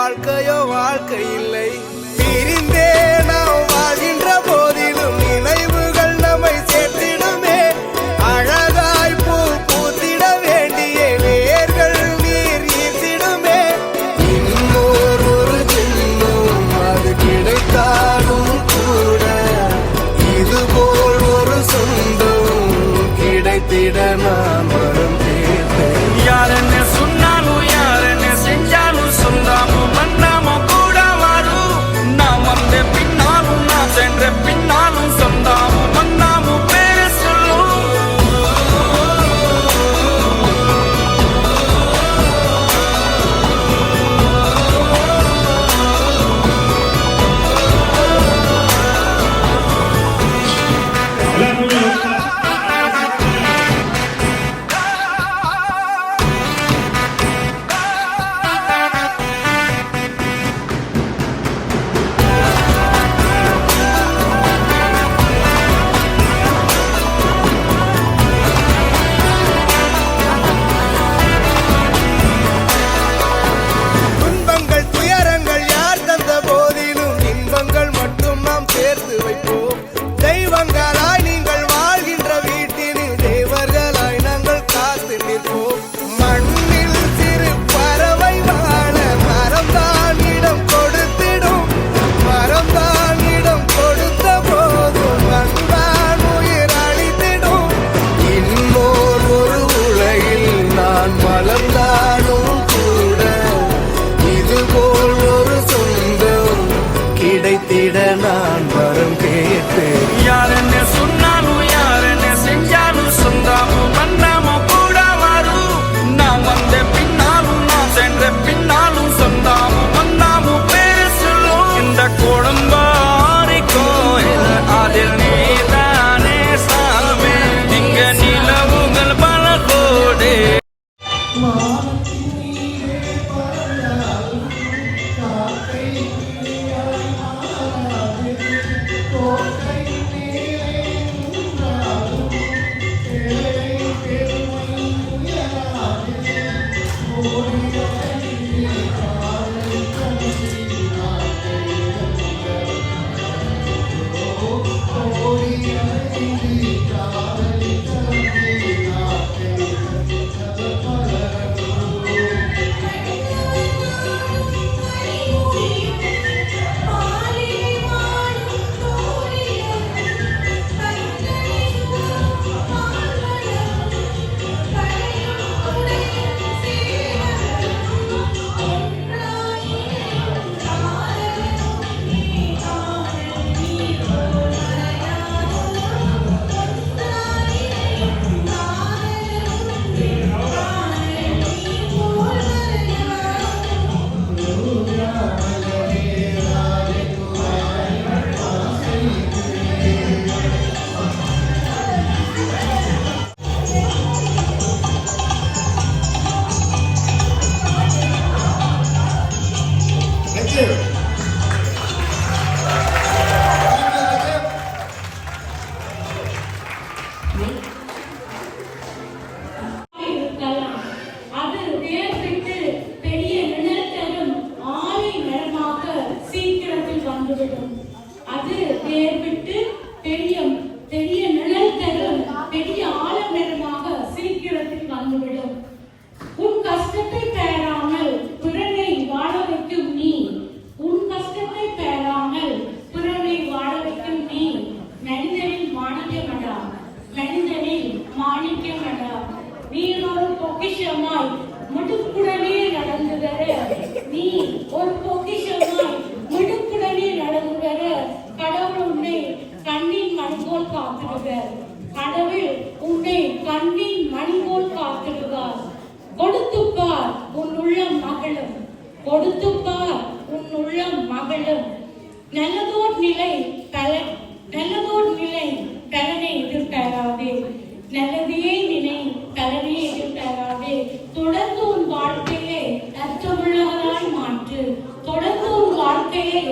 வாழ்க்கையோ வாழ்க்கை இல்லை. பிரிந்தே நாம் வாழ்கின்ற போதிலும் நினைவுகள் நம்மை சேர்த்திடுமே. அழகாய் பூ பூத்திட வேண்டிய வேர்கள் நீர் ஈர்த்திடுமே. இன்னொரு ஒரு ஜென்மம் அது கிடைத்தாலும் கூட இதுபோல் ஒரு சொந்தம் கிடைத்திட நான் வரும் தேர்ந்தேன். யாருன்னு சொன்னாலும் யாருன்னு செஞ்சாலும் சொந்தாமும் மன்னாமும் கூட வரும். நான் வந்த பின்னாலும் நான் சென்ற பின்னாலும் சொந்தாமும் மன்னாமும் பேரு சொல்லும். துன்பங்கள் துயரங்கள் யார் தந்த போதிலும் இன்பங்கள் மட்டும் நாம் சேர்த்து வைப்போம். தெய்வங்களாய் நீங்கள் வாழ்கின்ற வீட்டினில் தேவர்களாய் நாங்கள் காத்து நிற்போம். மண்ணில் சிறு பறவை வாழ மரம்தான் இடம் கொடுத்திடும். மரம்தான் இடம் கொடுத்த போதும் மண்தான் உயிர் அளித்திடும். இன்னொரு ஒரு உலகில் நான் வளர்ந்தாலும் கூட இதுபோல் ஒரு சொந்தம் கிடைத்திட நான் வரம் கேட்பேன். யாருன்னு சொன்னாலும் யாருன்னு செஞ்சாலும் சொந்தாமும் மன்னாமும் கூட வரும். நான் வந்த பின்னாலும் நான் சென்ற பின்னாலும் சொந்தாமும் மன்னாமும் பேரு சொல்லும். இந்த கோடம்பாரி கோயில் அதில் நீதானே சாமி. இங்க நிலவுகள் பல கோடி. இருக்கலாம். அது வேர்விட்டு பெரிய நிழல் தரும் ஆலை மரமாக சீக்கிரத்தில் வந்துவிடும். அது வேர்விட்டு பெரிய பெரிய நிழல் தரும் பெரிய ஆலமரமாக சீக்கிரத்தில் வந்துவிடும். உன் கஷ்டத்தை பெறாமல் பிறனை வாழ வைக்கும் நீ. உன் கஷ்டத்தை பெறாமல் பிறனை வாழ வைக்கும் நீ. மனிதனில் மாணிக்கமடா, மனிதனில் மாணிக்கமடா. நீ ஒரு பொக்கிஷமாய் முடுக்குடனே நடந்து வர. நீ ஒரு பொக்கிஷமாய் முடுக்குடனே நடந்து வர. கடவுள் உன்னை கண்ணின் மணிபோல் காத்திடுவார். கடவுள் உன்னை கண்ணின் மணிபோல் காத்திடுவார். கொடுத்துப்பார் உன் உள்ளம் மகளும். கொடுத்துப்பார் உன் உள்ளம் மகளும். நல்லதோர் நிலை பலனை எதிர்பாராதே. நல்லதையே நினை, பலனை எதிர்பாராதே. தொடர்ந்து உன் வாழ்க்கையை அர்த்தமுள்ளவராய் மாற்று. தொடர்ந்து உன் வாழ்க்கையை